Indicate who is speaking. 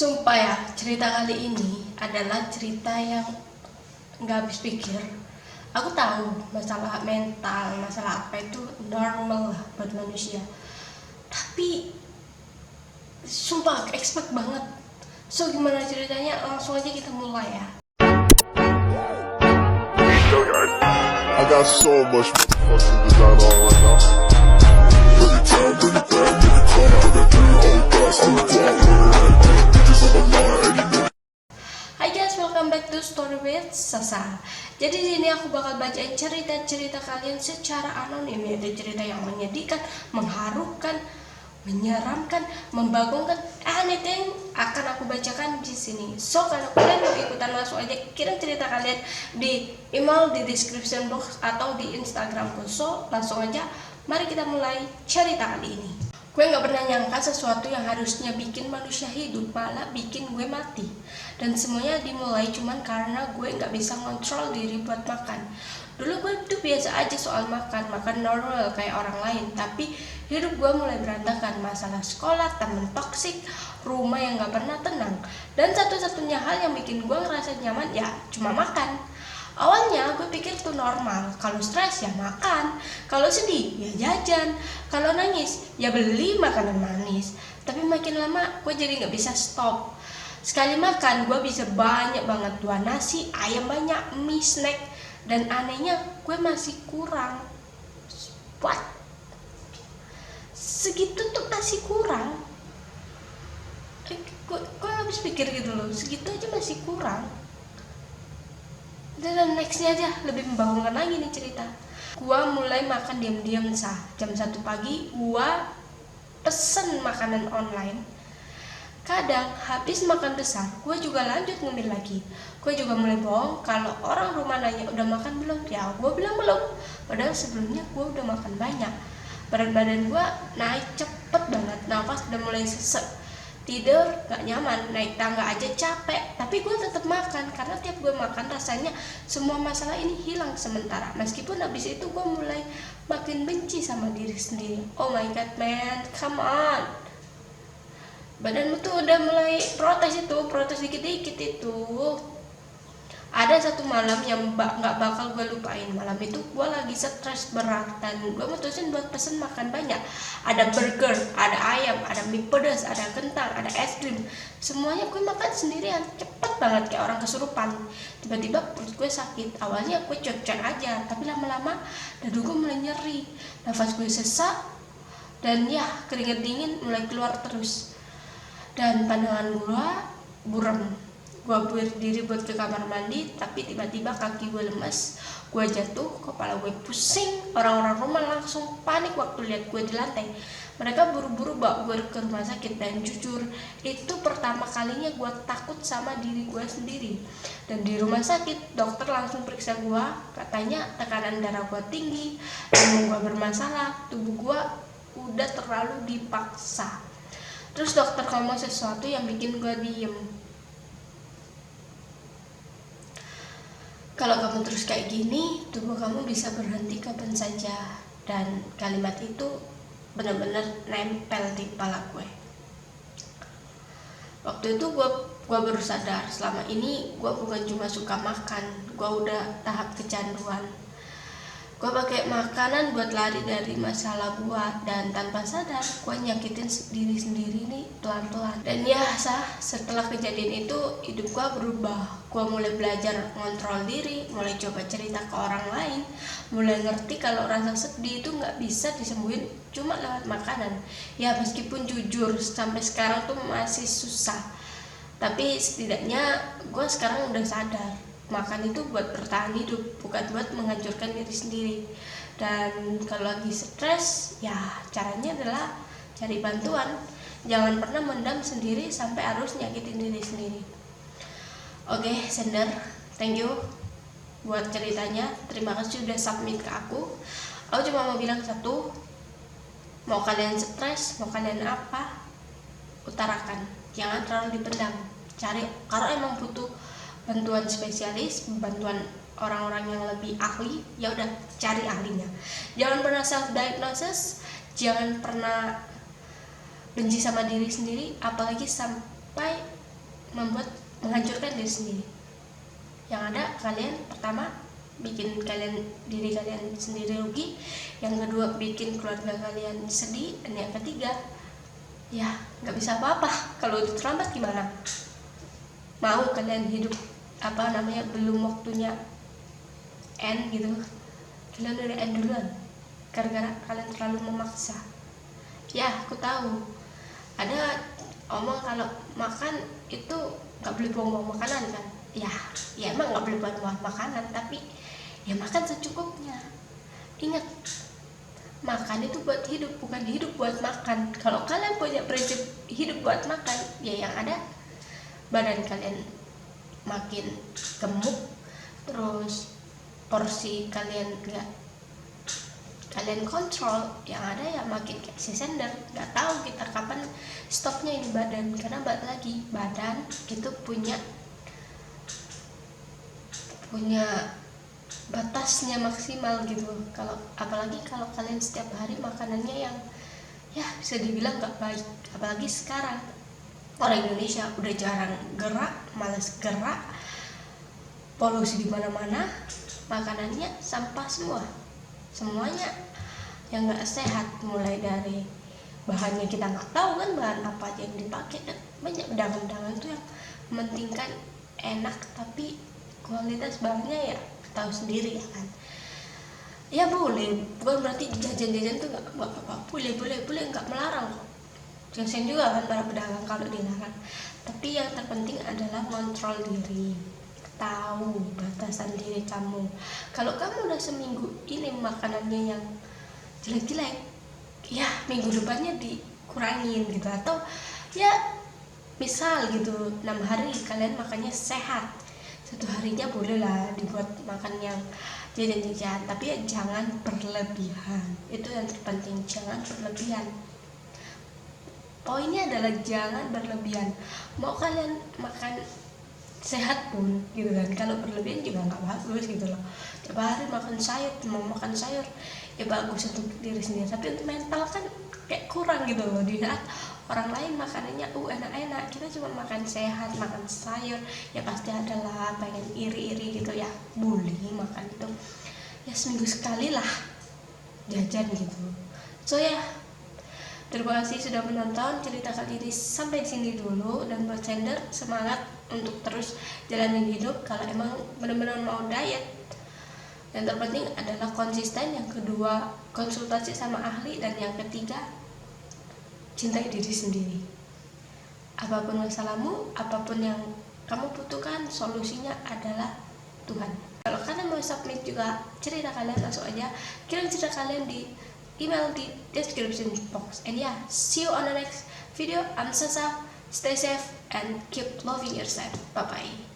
Speaker 1: Sumpah ya, cerita kali ini adalah cerita yang nggak habis pikir. Aku tahu masalah mental, masalah apa itu normal lah buat manusia. Tapi sumpah expect banget. So gimana ceritanya? Langsung aja kita mulai ya.
Speaker 2: I got so much fucking design on right now. Bring it down, bring it back, make it come out. I got 3 whole thoughts, I'm bitches on my mind, and you know.
Speaker 1: Hai guys, welcome back to Story with Sasa. Jadi di sini aku bakal bacain cerita-cerita kalian secara anonim, ya. Ada cerita yang menyedihkan, mengharukan, menyeramkan, membagongkan, anything akan aku bacakan di sini. So kalau kalian mau ikutan, langsung aja kirim cerita kalian di email di description box atau di Instagramku. So langsung aja, mari kita mulai cerita kali ini. Gue gak pernah nyangka sesuatu yang harusnya bikin manusia hidup malah bikin gue mati. Dan semuanya dimulai cuman karena gue gak bisa ngontrol diri buat makan. Dulu gue tuh biasa aja soal makan normal kayak orang lain. Tapi hidup gue mulai berantakan, masalah sekolah, temen toksik, rumah yang gak pernah tenang. Dan satu-satunya hal yang bikin gue ngerasa nyaman ya cuma makan. Awalnya gue pikir itu normal, kalau stres ya makan, kalau sedih ya jajan, kalau nangis ya beli makanan manis. Tapi makin lama gue jadi gak bisa stop. Sekali makan gue bisa banyak banget, 2 nasi, ayam banyak, mie, snack. Dan anehnya gue masih kurang. What? Segitu tuh masih kurang. Gue habis pikir gitu loh, segitu aja masih kurang. Dan nextnya aja lebih membangunkan lagi nih cerita. Gua mulai makan diam-diam jam 1 pagi gua pesen makanan online. Kadang habis makan besar gua juga lanjut ngemil lagi. Gua juga mulai bohong kalau orang rumah nanya udah makan belum, ya gua bilang belum, padahal sebelumnya gua udah makan banyak. Berat badan gua naik cepet banget, nafas udah mulai sesek, tidur gak nyaman, naik tangga aja capek. Tapi gue tetap makan karena tiap gue makan rasanya semua masalah ini hilang sementara. Meskipun habis itu gue mulai makin benci sama diri sendiri. Oh my god man, come on. Badanmu tuh udah mulai protes dikit-dikit itu. Ada satu malam yang gak bakal gue lupain. Malam itu gue lagi stres berat dan gue mutusin buat pesen makan banyak. Ada burger, ada ayam, ada mie pedas, ada kentang, ada es krim. Semuanya gue makan sendirian, cepet banget kayak orang kesurupan. Tiba-tiba perut gue sakit. Awalnya gue cek aja, tapi lama-lama dada gue mulai nyeri, nafas gue sesak, dan ya keringet dingin mulai keluar terus. Dan pandangan gue buram. Gue berdiri buat ke kamar mandi, tapi tiba-tiba kaki gue lemas, gue jatuh, kepala gue pusing. Orang-orang rumah langsung panik waktu lihat gue di lantai. Mereka buru-buru bawa gue ke rumah sakit, dan jujur itu pertama kalinya gue takut sama diri gue sendiri. Dan di rumah sakit dokter langsung periksa gue, katanya tekanan darah gue tinggi, lambung gue bermasalah, tubuh gue udah terlalu dipaksa. Terus dokter ngomong sesuatu yang bikin gue diem. Kalau kamu terus kayak gini, tubuh kamu bisa berhenti kapan saja. Dan kalimat itu benar-benar nempel di kepala gue. Waktu itu gue baru sadar, selama ini gue bukan cuma suka makan, gue udah tahap kecanduan. Gue pakai makanan buat lari dari masalah gue, dan tanpa sadar gue nyakitin diri sendiri nih pelan-pelan. Dan ya setelah kejadian itu hidup gue berubah. Gue mulai belajar ngontrol diri, mulai coba cerita ke orang lain, mulai ngerti kalau rasa sedih itu gak bisa disembuhin cuma lewat makanan. Ya meskipun jujur sampai sekarang tuh masih susah, tapi setidaknya gue sekarang udah sadar makan itu buat bertahan hidup, bukan buat menghancurkan diri sendiri. Dan kalau lagi stres, ya caranya adalah cari bantuan. Jangan pernah mendam sendiri sampai harus nyakitin diri sendiri. Oke, sender, thank you buat ceritanya. Terima kasih udah submit ke aku. Aku cuma mau bilang satu, mau kalian stres, mau kalian apa, utarakan. Jangan terlalu dipendam. Cari, kalau emang butuh bantuan spesialis, bantuan orang-orang yang lebih ahli, ya udah cari ahlinya. Jangan pernah self diagnosis, jangan pernah benci sama diri sendiri, apalagi sampai menghancurkan diri sendiri. Yang ada kalian pertama bikin diri kalian sendiri rugi, yang kedua bikin keluarga kalian sedih, dan yang ketiga ya nggak bisa apa-apa. Kalau udah terlambat gimana? Mau kalian hidup belum waktunya end gitu, kalian udah end duluan gara-gara kalian terlalu memaksa. Ya aku tahu ada omong kalau makan itu nggak boleh buang-buang makanan kan. Ya emang nggak boleh buang-buang makanan, tapi ya makan secukupnya. Ingat, makan itu buat hidup, bukan hidup buat makan. Kalau kalian punya prinsip hidup buat makan, ya yang ada badan kalian makin gemuk, terus porsi kalian kalian kontrol, yang ada ya makin kayak si sender. Nggak tahu kita kapan stopnya ini badan, karena balik lagi badan gitu punya batasnya maksimal gitu. Apalagi kalau kalian setiap hari makanannya yang ya bisa dibilang nggak baik. Apalagi sekarang orang Indonesia udah jarang gerak, malas gerak, polusi di mana-mana, makanannya sampah semuanya yang nggak sehat. Mulai dari bahannya kita nggak tahu kan bahan apa aja yang dipakai, dan banyak undangan-undangan tuh yang mementingkan enak tapi kualitas bahannya ya tahu sendiri ya kan. Ya boleh, bukan berarti jajan-jajan tuh nggak apa-apa, boleh nggak melarang kok. Jangan juga kan para pedagang kalau dilarang, tapi yang terpenting adalah kontrol diri, tahu batasan diri kamu. Kalau kamu udah seminggu ini makanannya yang jelek-jelek, ya minggu depannya dikurangin gitu. Atau ya misal gitu 6 hari kalian makannya sehat, 1 harinya bolehlah dibuat makan yang jajan-jajan, tapi ya jangan berlebihan. Itu yang terpenting, jangan berlebihan. Poinnya adalah jangan berlebihan. Mau kalian makan sehat pun gitu kan, kalau berlebihan juga nggak bagus gitu loh. Tiap hari makan sayur, mau makan sayur ya bagus untuk diri sendiri, tapi untuk mental kan kayak kurang gitu loh. Di saat orang lain makanannya enak-enak, kita cuma makan sehat, makan sayur, ya pasti adalah pengen iri-iri gitu ya. Boleh makan itu ya seminggu sekali lah jajan gitu. So ya, terima kasih sudah menonton cerita kali ini sampai sini dulu. Dan buat sender, semangat untuk terus jalanin hidup kalau emang benar-benar mau diet. Yang terpenting adalah konsisten, yang kedua konsultasi sama ahli, dan yang ketiga cintai diri sendiri. Apapun masalahmu, apapun yang kamu butuhkan, solusinya adalah Tuhan. Kalau kalian mau submit juga cerita kalian, langsung aja kirim cerita kalian di email di description box. And yeah, see you on the next video. I'm Sasa. Stay safe and keep loving yourself. Bye bye.